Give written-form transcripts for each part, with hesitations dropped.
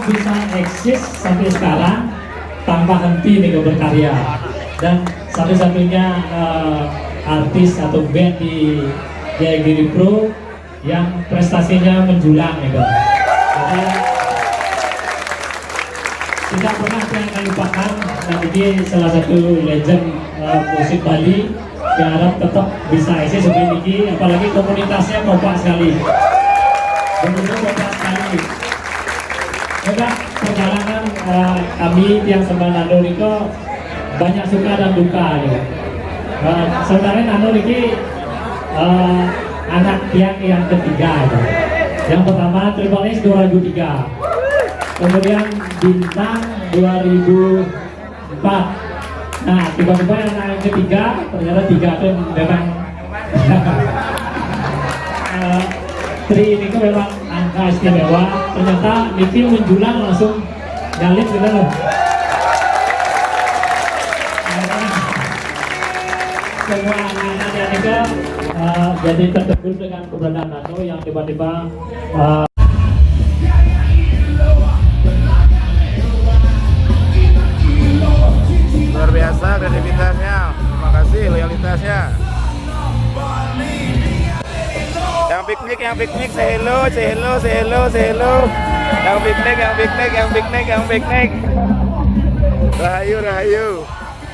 bisa eksis sampai sekarang tanpa henti nih berkarya, dan satu-satunya artis atau band di Jaya Giri Pro yang prestasinya menjulang gitu. Jadi tidak pernah saya akan lupakan, dan ini salah satu legend musik Bali yang harap tetap bisa eksis seperti ini, apalagi komunitasnya kompak sekali. Benar-benar kompak sekali. Juga perjalanan kami yang sama Nando Niko banyak suka dan duka gitu. Sebenarnya Nando Niki anak yang ketiga gitu. Yang pertama Triple X 2003, kemudian Bintang 2004. Nah, tiba-tiba anak yang ketiga, ternyata tiga itu memang Tri ini kan memang angka istimewa. Ternyata Niki menjulang langsung nyalip gitu loh. Semua anak-anak yang juga jadi tertegun dengan keberadaan Nando yang tiba-tiba luar biasa kreativitasnya. Terima kasih loyalitasnya. Yang piknik, say hello, say hello, say hello, say hello. Yang piknik. Rahayu, rahayu.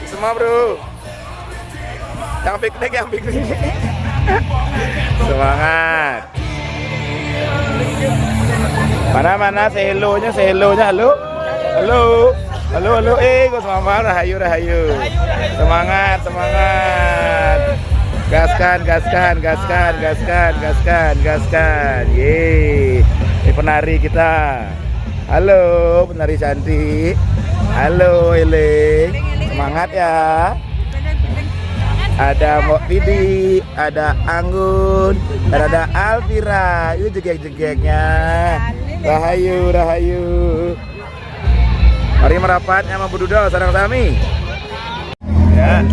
Semua bro. Yang piknik. Semangat. Mana say hello-nya, halo. Halo, gue semangat, rahayu. Semangat. Gaskan. Yeay. Ini penari kita. Halo, penari cantik. Halo, Eling. Semangat ya. Ada Mbok Vidi, ada Anggun, dan ada Alvira. Itu jegek-jegeknya. Rahayu. Mari merapatnya sama Bududal sarang sami. Ya.